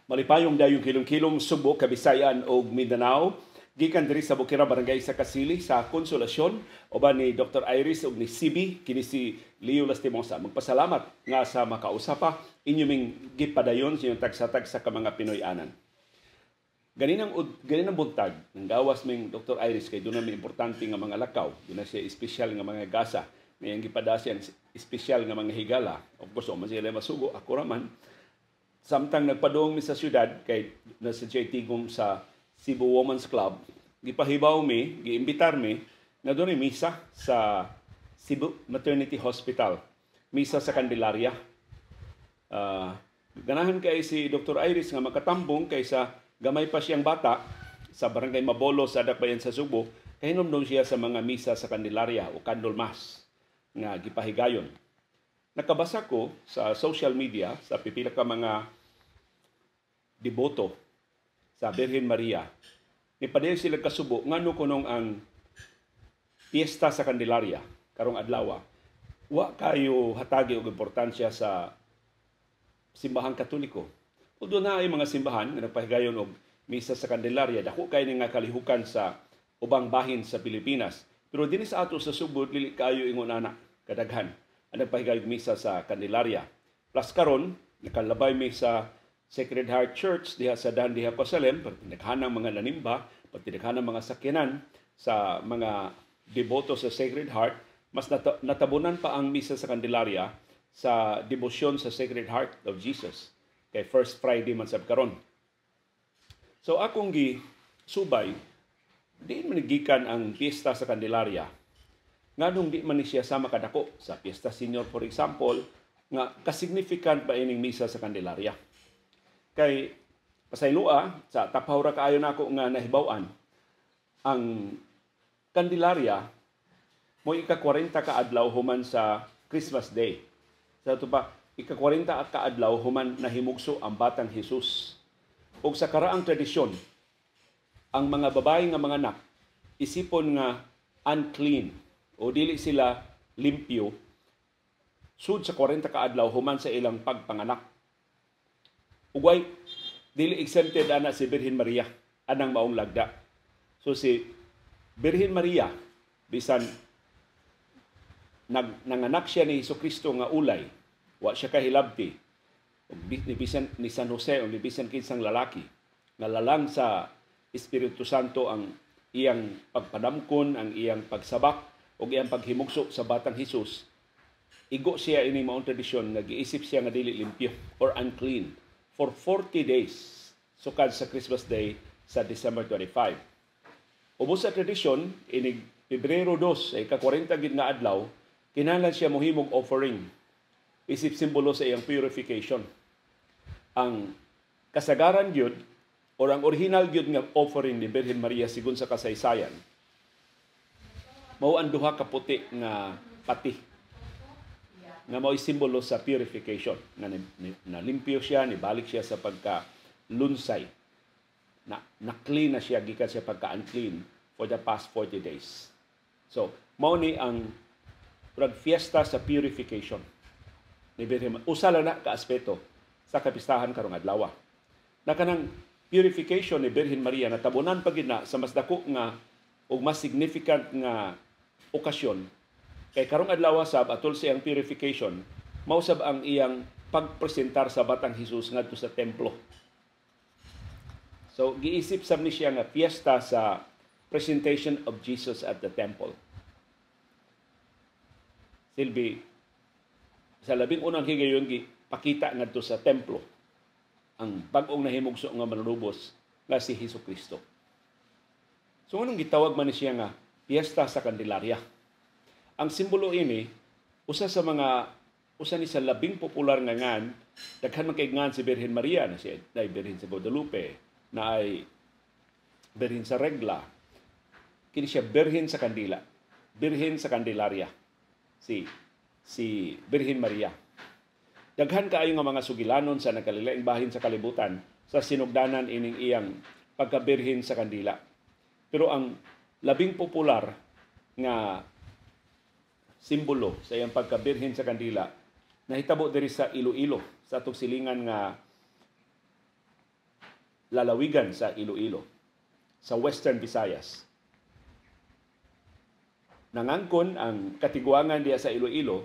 Malipayong dayong kilom-kilom Subo, Kabisayan ug Mindanao. Gikan diri sa Bukira Barangay sa Kasili sa Konsolasyon uban ni Dr. Iris ug ni CB kini si Leo Lastimosa. Magpasalamat nga sa makausapa inyo ming gipadayon sa inyong tagsa-tagsa ka mga Pinoy-anan. Ganinang buntag ng gawas ming Dr. Iris kay doon na may importante nga mga lakaw, doon na siya espesyal nga mga gasa, may ang gipadasyan espesyal nga mga higala. Of course, man sila masugo, ako raman. Samtang nagpadung mi sa syudad kay nasa tigom sa Cebu Women's Club, gipahibaw mi, giimbitar mi na doon ay misa sa Cebu Maternity Hospital, misa sa Candelaria. Ganahan kay si Dr. Iris nga makatambong kaysa gamay pa siyang bata sa Barangay Mabolo sa Dakbayan sa Subo, kay hinumdum siya sa mga misa sa Candelaria o Candle Mass nga gipahigayon. Nakabasa ko sa social media sa pipila ka mga deboto sa Birhen Maria. Nipadayon sila kasubo ngano kunong ang piyesta sa Candelaria karong adlaw. Wa kayo hatagi og importansya sa simbahang Katoliko. Although na ay mga simbahan nga nagpahigayon og misa sa Candelaria, dako kay nga kalihukan sa ubang bahin sa Pilipinas. Pero dinhi sa ato sa Subo dili kayo ingon ana kadaghan ang nagpahigayon misa sa Candelaria. Plus karon nakalabay mi sa Sacred Heart Church diha sa Dandi Jerusalem, pagtinaghanang mga nanimba, pagtinaghanang mga sakyanan sa mga deboto sa Sacred Heart, mas natabunan pa ang misa sa Candelaria sa debosyon sa Sacred Heart of Jesus kay First Friday man sab karon. So akong subay, di man gikan ang piyesta sa Candelaria nganong di man siya sama kadako sa Fiesta Senior for example nga kasignificant ba ining misa sa Candelaria. Kay pasaylua sa tapawra kaayo nako nga nahibaw-an ang Candelaria mo ika-40 ka adlaw human sa Christmas Day. Sa ito pa, ika-40 ka adlaw human nahimugso ang batang Jesus. Ug sa karaang tradisyon, ang mga babae nga mga anak isipon nga unclean o dili sila limpyo sud sa 40 ka adlaw human sa ilang pagpanganak. Ugay, dili exempted ana si Birhen Maria, anang maong lagda. So si Birhen Maria, bisan nanganak siya ni Jesucristo nga ulay, wa siya kahilabti, ni San Jose o ni bisan kinsang lalaki, nga lalang sa Espiritu Santo ang iyang pagpadamkon, ang iyang pagsabak, o iyang paghimugso sa batang Jesus, igo siya ini maong tradisyon, nag-iisip siya nga dili limpyo or unclean for 40 days sukad sa Christmas Day sa December 25. Ubos sa tradisyon, inig Pebrero 2, sa ika-40 gid nga adlaw, kinahanglan siya mohimog offering. Isip simbolo sa iyang purification. Ang kasagaran gyud or ang original gyud nga offering ni Birhen Maria sigon sa kasaysayan, mao ang duha ka puti nga pati nga mao'y simbolo sa purification. Na limpyo siya, nibalik siya sa pagka-lunsay. Na-clean na siya, gikan siya pagka-unclean for the past 40 days. So, mao ni ang fiesta sa purification ni Birhen Maria. Usa lang na ka-aspeto sa kapistahan karong adlaw. Na kanang purification ni Birhen Maria, natabunan pa gid na sa mas dako nga o mas significant nga okasyon. Kay karong adlaw sab atol sa iyang purification, mausab ang iyang pagpresentar sa batang Jesus ngadto sa templo. So giisip sab ni siya nga fiesta sa presentation of Jesus at the temple. Silbi sa labing unang higayon gipakita ngadto sa templo ang bag-ong nahimugso nga manunubos nga si Jesucristo. So anong gitawag man ni siya nga fiesta sa Candelaria? Ang simbolo ini, usa ni sa labing popular nga ngan, daghan man kay ngan si Birhen Maria, na si Birhen sa Guadalupe, na ay Birhen sa Regla, kini siya Birhen sa Kandila, Birhen sa Candelaria, si Birhen Maria. Daghan kaayo nga mga sugilanon sa nakalilaing bahin sa kalibutan sa sinugdanan ining iyang pagka-Birhen sa Kandila. Pero ang labing popular nga simbolo sa iyang pagka-Birhen sa Kandila nahitabo diri sa Iloilo sa atong silingan nga lalawigan sa Iloilo, sa Western Visayas. Nangangkon ang katiguangan diya sa Iloilo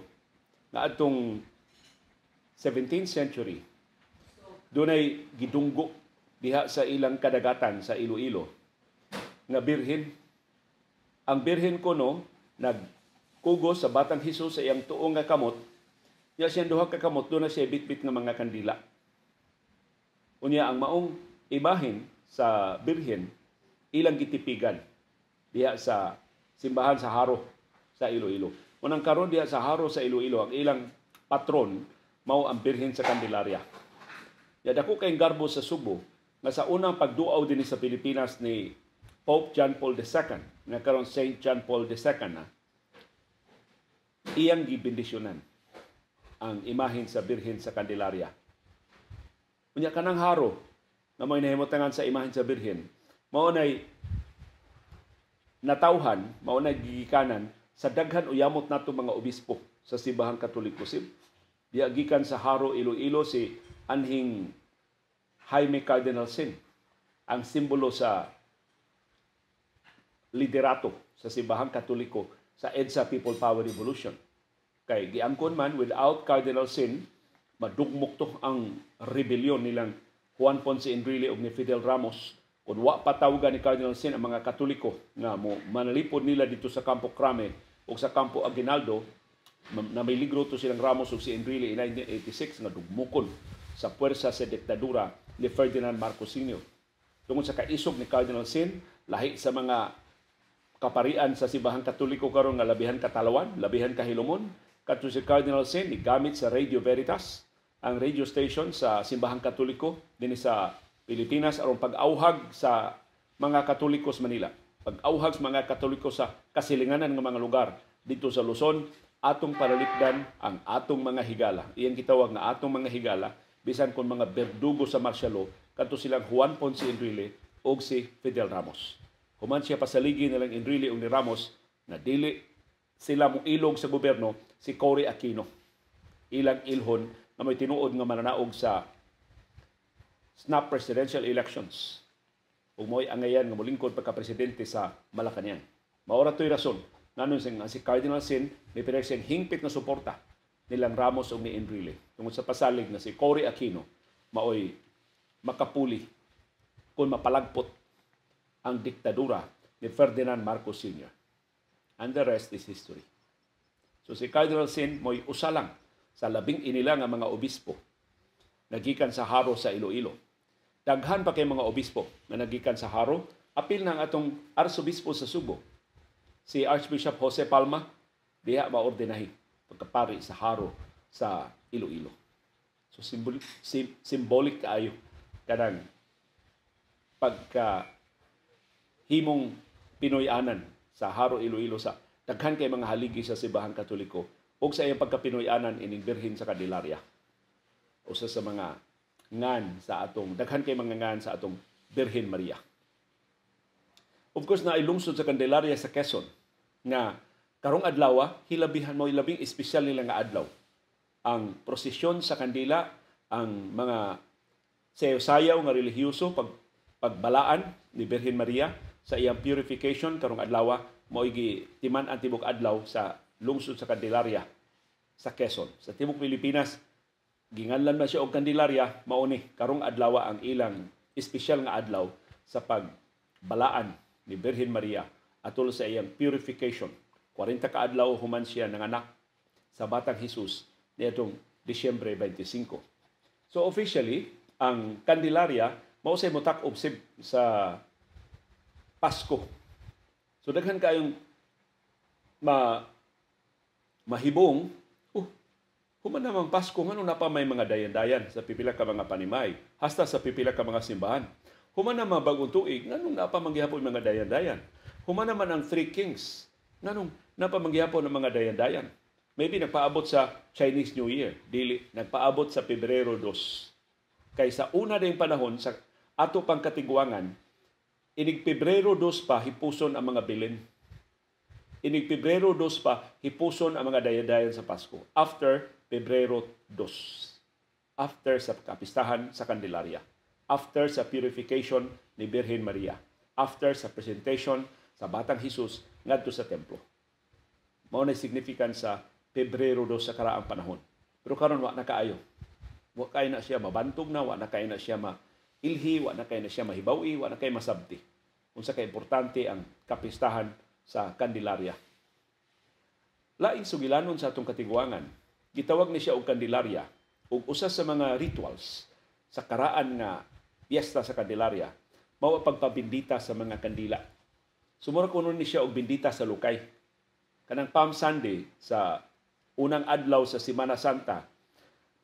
na atong 17th century. Dunay gidunggo diha sa ilang kadagatan sa Iloilo nga birhen. Ang birhen kuno nagkugos sa batang Hesus sa iyang tuong nga kamot. Ya siyang duha ka kamot doon na siya bitbit nga mga kandila. Unya ang maong imahen sa birhen ilang gitipigan diha sa simbahan sa Haro sa Iloilo. Unang karon diha sa Haro sa Iloilo ang ilang patron mao ang Birhen sa Candelaria. Ya dako kay garbo sa Subo nga sa unang pagduaw dinhi sa Pilipinas ni Pope John Paul II, nga karon Saint John Paul II na, iyang gibendisyonan ang imahen sa Birhen sa Candelaria. Unya kanang Haro na may nahimutangan sa imahen sa Birhen, mao nay natawhan, mao nay gigikanan sa daghan uyamot nato mga obispo sa Simbahang Katoliko. Diya gikan sa Haro, Iloilo si anhing Jaime Cardinal Sin, ang simbolo sa liderato sa Simbahang Katoliko sa EDSA People Power Revolution. Kay giangkon man, without Cardinal Sin, madugmok to ang rebellion nilang Juan Ponce Enrile ug ni Fidel Ramos. Kung wa patawgan ni Cardinal Sin ang mga Katoliko nga mo manalipod nila dito sa Campo Crame o sa Campo Aguinaldo, na may ligro to silang Ramos ug si Enrile in 1986 nga dugmukon sa puwersa sa diktadura ni Ferdinand Marcos Sr. Tungod sa kaisog ni Cardinal Sin, lahi sa mga kaparian sa Simbahang Katoliko karon nga labihan katalawan, labihan kahilumon, kadto si Cardinal Sin gamit sa Radio Veritas, ang radio station sa Simbahang Katoliko dinhi sa Pilipinas aron pag-auhag sa mga Katoliko sa Manila. Pag-auhag sa mga Katoliko sa kasilinganan ng mga lugar dito sa Luzon, atong paralipdan ang atong mga higala. Iyang gitawag nga atong mga higala, bisan kon mga berdugo sa martial law, kadto silang Juan Ponce Enrile o si Fidel Ramos. Human siya pasaligi nilang Enrile o ni Ramos na dili sila mo ilog sa gobyerno, si Cory Aquino. Ilang ilhon na may tinuod nga mananaog sa snap presidential elections. Ug mo'y angayan nga molingkod pagka-presidente sa Malacañang. Maura to'y rason. Nanon si Cardinal Sin may pinag-siyang hingpit na suporta nilang Ramos o ni Enrile. Tungod sa pasalig na si Cory Aquino maoy makapuli kung mapalagpot ang diktadura ni Ferdinand Marcos Sr. And the rest is history. So si Cardinal Sin mo'y usalang sa labing inila nga mga obispo nagikan sa Haro sa Iloilo. Daghan pa kay mga obispo na nagikan sa Haro, apil ng atong arsobispo sa Subo, si Archbishop Jose Palma, diha maordinahi pagkapari sa Haro sa Iloilo. So symbolic kaayo kanang pagka himong Pinoyanan sa Haro Iloilo sa daghan kay mga haligi sa Simbahang Katoliko ug sa iyang pagka-Pinoyanan ining Birhen sa Candelaria. Usa sa mga ngan sa atong daghan kay mga ngan sa atong Birhen Maria. Of course na ilungsod sa Candelaria sa Quezon nga karong adlaw hilabihan mo ilabing espesyal nila nga adlaw. Ang prosesyon sa kandila, ang mga sayaw-sayaw nga relihiyoso pagbalaan ni Birhen Maria sa iyang purification karong adlaw mao timan ang tibok adlaw sa lungsod sa Candelaria sa Quezon. Sa tibok Pilipinas ginganlan na siya og Candelaria, mao ni karong adlaw ang ilang espesyal nga adlaw sa pagbalaan ni Birhen Maria atol sa iyang purification. 40 ka adlaw human siya nanganak sa batang Hesus niadtong Disyembre 25. So officially, ang Candelaria mao say motak-ob sa Pasko. So daghan kayong mahibong, human namang Pasko, ngano na pa may mga dayan-dayan sa pipila ka mga panimay, hasta sa pipila ka mga simbahan. Human naman bagong tuig, nganong na pa manggihapon mga dayan-dayan. Human naman ang Three Kings, nganong na pa manggihapon ng mga dayan-dayan. Maybe nagpaabot sa Chinese New Year, dili nagpaabot sa Pebrero 2. Kaysa una ding panahon sa ato pang katiguangan, inig Pebrero 2 pa hipuson ang mga bilin. Inig Pebrero 2 pa hipuson ang mga dayan-dayan sa Pasko. After Pebrero 2. After sa kapistahan sa Candelaria. after sa purification ni Birhen Maria, after sa presentation sa Batang Hesus ngadto sa templo. Mao na significance sa Pebrero 2 sa karaang panahon. Pero karon wa na kaayo. Wa kay na siya mabantog na, wa na kay na siya mailhi, wa na kay na siya mahibawi, wa na kay masabti. Unsa kay importante ang kapistahan sa Candelaria. Laing sugilanon sa atong katiguangan, gitawag ni siya og Candelaria ug usa sa mga rituals sa karaan nga piyesta sa Candelaria mao ang pagpabindita sa mga kandila. Sumura kuno ni siya og bindita sa lukay. Kanang Palm Sunday sa unang adlaw sa Semana Santa,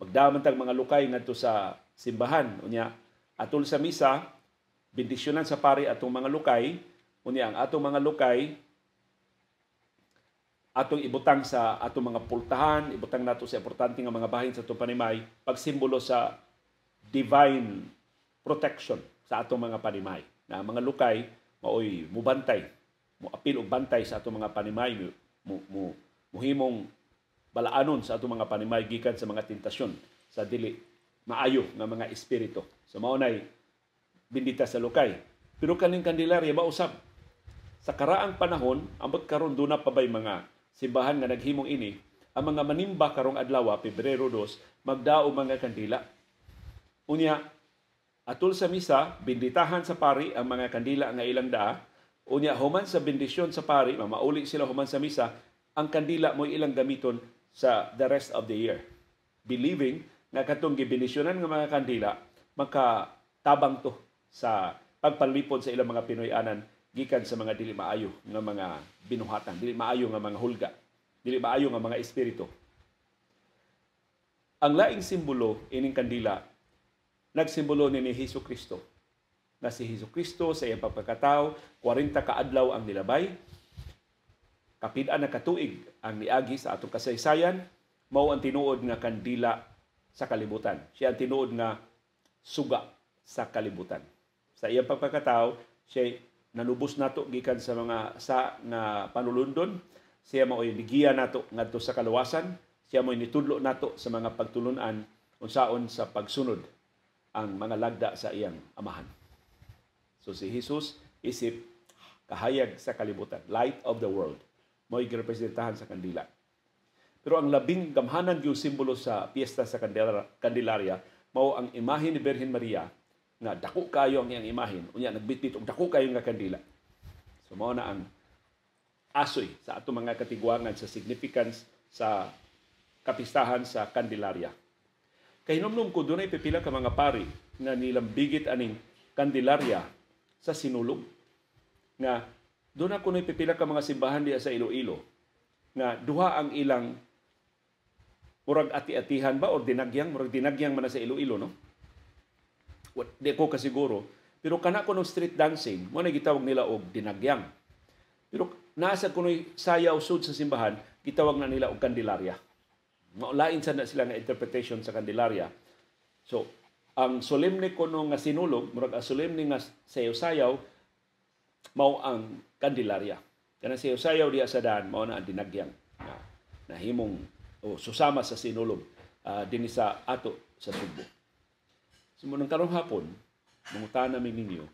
magdaman tag mga lukay ngadto sa simbahan. Unya atol sa misa, bendisyonan sa pari atong mga lukay. Unya ang atong mga lukay atong ibutang sa atong mga pultahan, ibutang nato sa importante nga mga bahin sa atong panimay, pagsimbolo sa divine protection sa atong mga panimay. Na mga lukay maoy mubantay, moapil og bantay sa atong mga panimay, muhimong balaanon sa atong mga panimay gikan sa mga tentasyon sa dili maayo nga mga espiritu. So mao nay bindita sa lukay. Pero kaning Candelaria mausab sa karaang panahon, ambot karon duna pa bay mga simbahan nga naghimong ini, ang mga manimba karong adlaw, Pebrero 2, magdao mga kandila. Unya, atol sa misa, binditahan sa pari ang mga kandila nga ilang daa. Unya, human sa bendisyon sa pari, mamauli sila human sa misa, ang kandila mo ilang gamiton sa the rest of the year. Believing nga katong gibendisyonan nga mga kandila, makatabang to sa pagpalipod sa ilang mga Pinoyanan gikan sa mga dili maayo nga mga binuhatan, dili maayo nga mga hulga, dili maayo nga mga espiritu. Ang laing simbolo ining kandila nagsimbolo ni Hesus Kristo. Na si Hesus Kristo sa iyang pagkakatao, 40 ka adlaw ang nilabay, kapid-an na katuig ang niagi sa atong kasaysayan, mao ang tinuod nga kandila sa kalibutan. Siya ang tinuod nga suga sa kalibutan. Sa iyang pagkakatao, siya nanubos nato gikan sa mga nga panulundon. Siya mao'y nigiya nato ngadto sa kaluwasan. Siya mao'y nitudlo nato sa mga pagtulunan unsaon sa pagsunod ang mga lagda sa iyang amahan. So si Jesus isip kahayag sa kalibutan, light of the world. Mao'y girepresentahan sa kandila. Pero ang labing gamhanan gyud simbolo sa piyesta sa Candelaria mao ang imahe ni Birhen Maria nga dako kayo ang iyang imahin, unya nagbitbit og dako kayo nga kandila. So mao na ang asoy sa ato mga katiguangan sa significance sa kapistahan sa Candelaria. Kahinomnom ko dunay pipila ka mga pari nga nilambigit aning Candelaria sa sinulog. Nga doon ako pipila ka mga simbahan diya sa Iloilo nga duha ang ilang murag ati-atihan ba o dinagyang, murag dinagyang man na sa Iloilo, no? Di ko kasiguro. Pero kana ko ng street dancing, mo na gitawag nila og dinagyang. Pero nasa kuno'y sayaw sud sa simbahan, gitawag na nila og Candelaria. Maulain sa na sila nga interpretation sa Candelaria. So, ang solemne kuno nga sinulog, murag ang solemne nga sayaw-sayaw, mao ang Candelaria. Kanang sayaw-sayaw diya sa daan, mao na ang dinagyang na himong o susama sa sinulog dinhi sa ato sa Subo. Sumunang karong hapon, mangutana mi ninyo,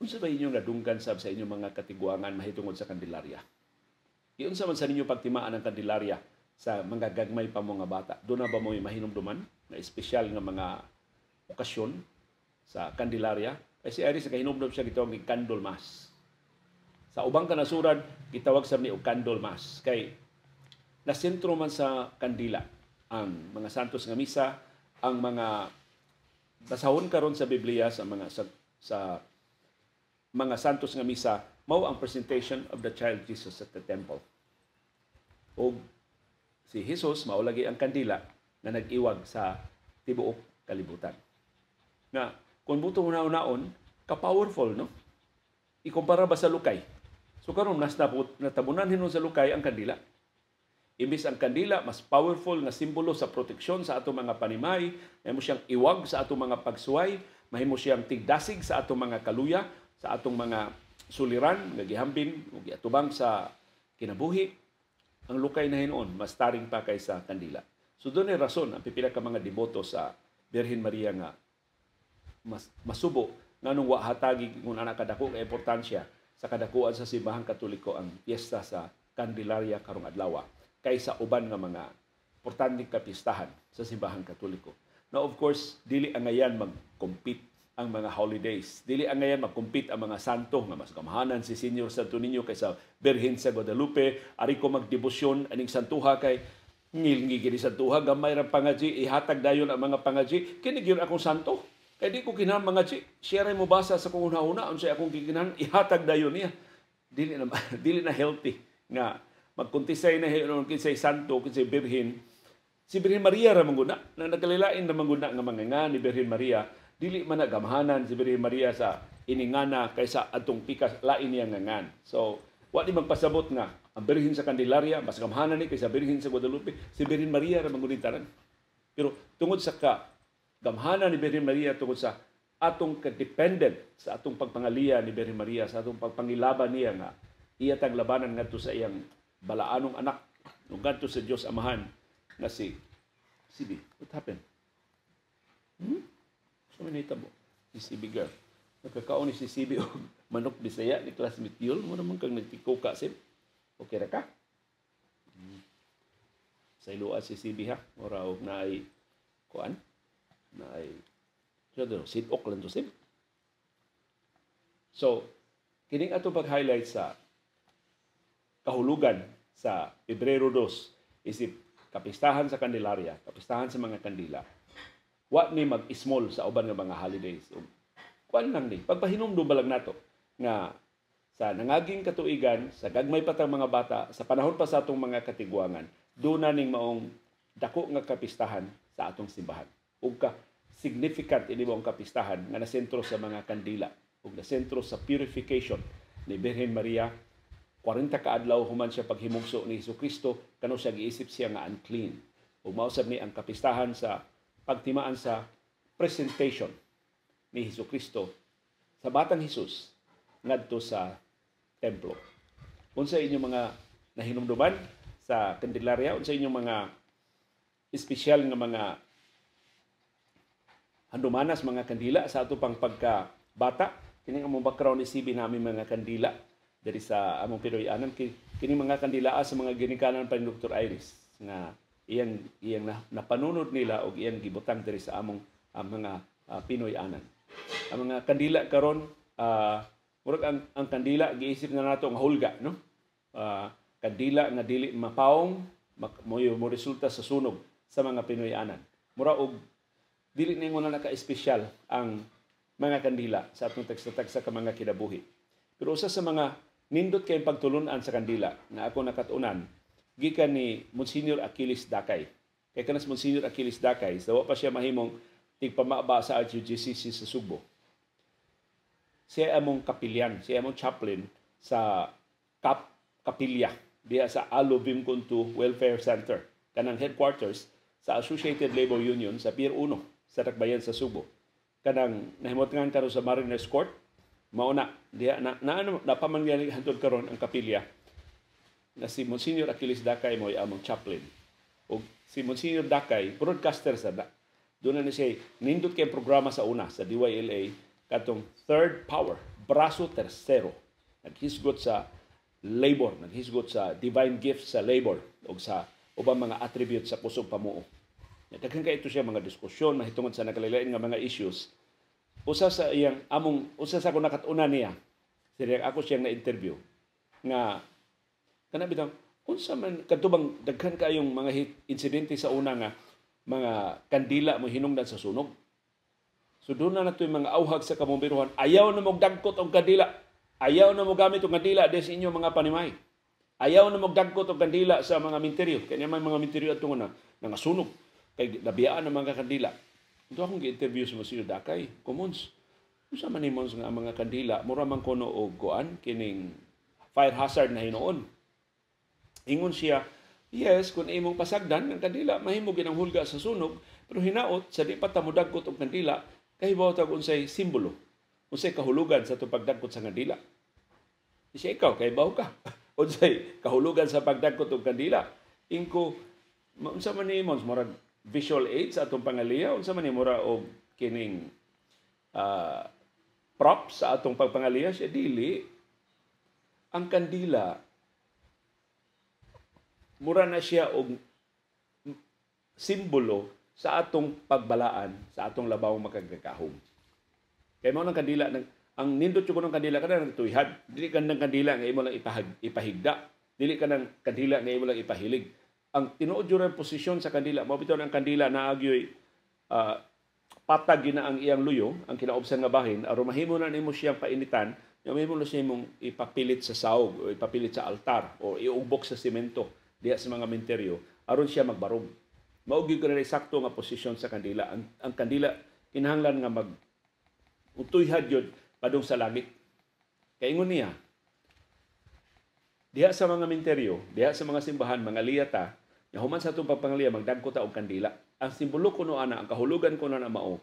unsa ba inyong nadunggan sa inyong mga katiguangan mahitungod sa Candelaria? Iunsa man sa ninyo pagtimaan ang Candelaria sa mga gagmay pa mga bata? Doon na ba mo mahinumduman na espesyal nga mga okasyon sa Candelaria? Kasi ari sa kahinumdum siya gitawag ni Candle Mass. Sa ubang kanasuran, gitawag sa ni og Candle Mass. Kay nasentro man sa kandila ang mga santos nga misa, ang mga basahon karon sa Biblia sa mga sa mga santos nga misa, mao ang presentation of the child Jesus at the temple. O si Jesus mao lagi ang kandila na nag-iwag sa tibuok kalibutan. Na kung buto una-unaon, ka-powerful, no? Ikumpara ba sa lukay? So karon natabunan hinon sa lukay ang kandila. Imbis ang kandila, mas powerful nga simbolo sa proteksyon sa ato mga panimay, mahimo siyang iwag sa ato mga pagsuway, mahimo siyang tigdasig sa ato mga kaluya, sa atong mga suliran, nga gihambin, o giatubang sa kinabuhi. Ang lukay na hinon, mas taring pa kaysa kandila. So doon ay rason ang pipila ka mga deboto sa Birhen Maria nga masubo nganong wa hatagi kung anak kadako ka importansya sa kadakuan sa simbahang Katoliko ang piyesta sa Candelaria karong adlaw kaysa uban nga mga importanteng kapistahan sa simbahang Katoliko. Now of course, dili angayan mag-compete ang mga holidays. Dili angayan mag-compete ang mga santo nga mas gamhanan si Senior Santo Niño kaysa Birhen sa Guadalupe. Ari ko magdebosyon aning santuha kay ngilngi kini santuha gamay ra pangaji ihatag dayon ang mga pangaji kini gyud akong santo. Kay di ko kinahanglan mangaji. Siya ray mo basa sa kung una-una unsay akong gikinahanglan ihatag dayon niya. Dili na healthy nga magkuntisay na hinon kinsay santo kinsay Birhen. Si Birhen Maria ra mangguna na nagkalilain na mangguna nga mga nga ni Birhen Maria dili man nagamhanan si Birhen Maria sa iningana kaysa adtong pikas lain niya ngangan. So wa di magpasabot nga ang Birhen sa Candelaria mas gamhanan ni kaysa Birhen sa Guadalupe. Si Birhen Maria ra manggunitan. Pero tungod sa gamhanan ni Birhen Maria, tungod sa atong ka-dependent sa atong pagpangaliya ni Birhen Maria, sa atong pagpangilaban niya nga iya tang labanan ngadto sa iyang balaanong anak ug ngadto sa Dios Amahan na si CB. What happened? So manita mo si CB girl. Nagkakaon ni si CB og manok Bisaya ni classmate Yul mo naman kang nagtikuka sim. Okay ra ka? Sa iluwa si CB ha. Ora og naay kuan naay sidok lang to sim. So kining ato pag-highlight sa kahulugan sa Pebrero 2 isip kapistahan sa Candelaria, kapistahan sa mga kandila. Wa ni mag-small sa uban nga mga holidays. Kuan lang ni, pagpahinumdum ba lang nato nga sa nangaging katuigan, sa gagmay patang mga bata, sa panahon pa sa atong mga katiguangan, doon na ning maong dako nga kapistahan sa atong simbahan. Ug ka significant ini mo ang kapistahan nga nasentro sa mga kandila ug nasentro sa purification ni Birhen Maria. 40 ka adlaw human siya paghimugso ni Hesukristo kano siya giisip siya nga unclean. Ug mausab ni ang kapistahan sa pagtimaan sa presentation ni Hesukristo sa batang Hesus ngadto sa templo. Unsa inyong mga nahinumduman sa Candelaria, unsa inyong mga espesyal nga mga handumanas, mga kandila sa ato pang pagkabata. Kini ang among background ni CB namin mga kandila dari sa among Pinoy-anan, kini mga kandilaa sa mga ginikanan pa ni Dr. Iris nga iyang napanunod nila og iyang gibutang diri sa among mga Pinoy-anan. Ang mga kandila karon murag ang kandila giisip na nato nga hulga, no? Kandila nga dili mapawong mo resulta sa sunog sa mga Pinoy-anan. Mura og dili ningon na naka-espesyal ang mga kandila sa atong tagsa-tagsa ka mga kinabuhi. Pero usa sa mga nindot kay pagtulunan sa kandila nga ako nakatunan gikan ni Monsignor Achilles Dakay. Kay kanas Monsignor Achilles Dakay, dawa pa siya mahimong tigpamaba sa RGCC sa Subo. Siya among kapilyan, siya among chaplain sa kapilya diya sa Alubim Kuntu Welfare Center, kanang headquarters sa Associated Labor Union sa Pier 1 sa Tacbayan sa Subo. Kanang nahimutangan karon sa Mariners Court, mauna diya napamangyan hantod karon ang kapilya na si Monsignor Achilles Dakay mo among chaplain. O si Monsignor Dakay broadcaster sa doon na siya nindot kay programa sa una sa DYLA katong Third Power, Braso Tercero. Naghisgot sa labor, naghisgot sa divine gifts sa labor o sa ubang mga attributes sa kusog pamuo. Daghan kay ito siya mga diskusyon mahitungod sa nakalilain nga mga issues. Usa sa ko nakatuna niya. Sirek ako siyang na-interview nga kana bitaw unsa man kadtubang daghan kayong mga insidente sa una nga mga kandila mo hinungdan sa sunog. So doon na nato yung mga auhag sa kamumbiruhan. Ayaw na magdagkot ang kandila. Ayaw na mo gamit ang kandila des inyo mga panimay. Ayaw na magdagkot ang kandila sa mga minteryo. Kaya may mga minteryo at nga nangasunog. Kay nabiyaan ang mga kandila. Ito akong gi-interview sa Monsignor Dakay. Commons, kung sa manimons nga mga kandila, mura man kono o goan, kining fire hazard na hinoon. Ingon siya, yes, kung imong pasagdan ng kandila, mahimo ginang hulga sa sunog, pero hinaot, sa di pa tamudagkot ang kandila, kahibaw tag unsay simbolo, unsay kahulugan sa itong pagdagkot sa kandila. Siya ikaw, kahibaw ka. Unsay kahulugan sa pagdagkot ang kandila. Ingko, unsa man ni mons, murag visual aid sa atong pangaliya, unsa man ni mura og kining ah, prop sa atong pagpangaliya siya dili. Ang kandila mura na siya og simbolo sa atong pagbalaan sa atong labaw makagkakahom. Kay mao nang kandila ang nindot yung ng kandila kada nang tuyhad. Dili ka ng kandila nga imo lang ipahigda. Dili ka ng kandila nga imo lang ipahilig. Ang tinuod yung posisyon sa kandila, mao bitaw ang kandila na agyoy patag na ang iyang luyo, ang kinaubsan nga bahin, aron mahimo na nimo siyang painitan, mahimo na siya imong ipapilit sa saog o ipapilit sa altar o iubok sa semento diha sa mga menteryo aron siya magbarog. Mao gyud kana sakto nga posisyon sa kandila. Ang kandila kinahanglan nga utuyhad yun padung sa langit. Kaingon niya, diha sa mga menteryo, diha sa mga simbahan, mga liyata, nga human sa itong pagpangaliya, magdagko ta og kandila. Ang simbolo ko no ana, ang kahulugan ko na mao,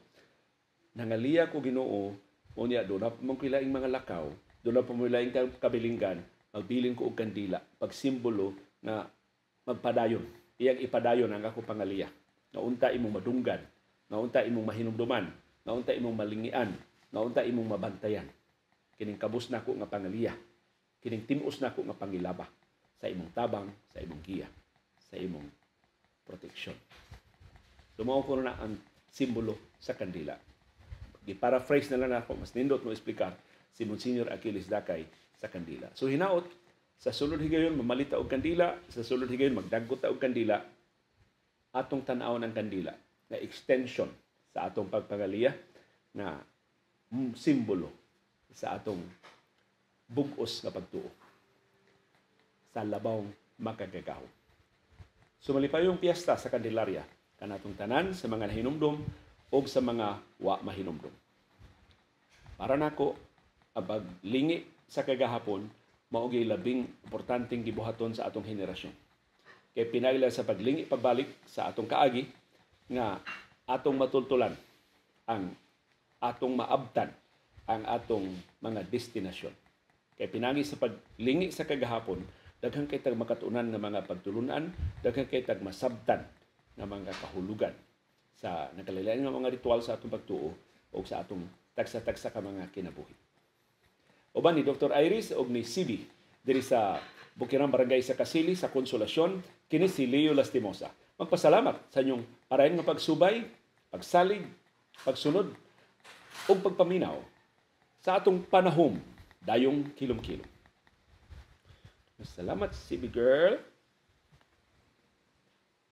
nangaliya ko Ginoo, unya doon na mong kilaing mga lakaw, doon na pumulaing kabilinggan, magbilin ko og kandila, pagsimbolo na magpadayon. Iyang ipadayon ang ako pangaliya. Naunta imong madunggan, naunta imong mahinumduman, naunta imong malingian, naunta imong mabantayan. Kining kabus nako nga pangaliya, kining tinuos nako nga pangilaba sa imong tabang, sa imong giya, sa imong proteksyon. Sumaw ko na ang simbolo sa kandila. Gi-paraphrase na lang ako, mas nindot mo explicar si Monsignor Achilles Dakay sa kandila. So hinaot, sa sulod higayon mamalita og kandila, sa sulod higayon magdagkot ta og kandila, atong tan-awon ang kandila na extension sa atong pagpangaliya na simbolo sa atong bug-os nga pagtuo sa labawng makagagaw. Sumalipayong piyesta sa Candelaria kanatong tanan sa mga nahinumdom o sa mga wa mahinumdom. Para nako, ang paglingi sa kagahapon mao gyud labing importanteng gibuhaton sa atong henerasyon. Kay pinagila sa paglingi pagbalik sa atong kaagi nga atong matultulan ang atong maabtan ang atong mga destinasyon. Kay pinagi sa paglingi sa kagahapon, daghang kay tag makatunan nga mga pagtulunan, daghang kay tag masabtan nga mga kahulugan sa nakalilain nga mga ritual sa atong pagtuo o sa atong tagsa-tagsa ka mga kinabuhi. Uban ni Dr. Iris og ni CB diri sa Bukirang Barangay sa Kasili sa Konsolasyon, kini si Leo Lastimosa. Magpasalamat sa inyong parayon nga pagsubay, pagsalig, pagsunod ug pagpaminaw sa atong panahom dayong kilom-kilom. Salamat CB girl.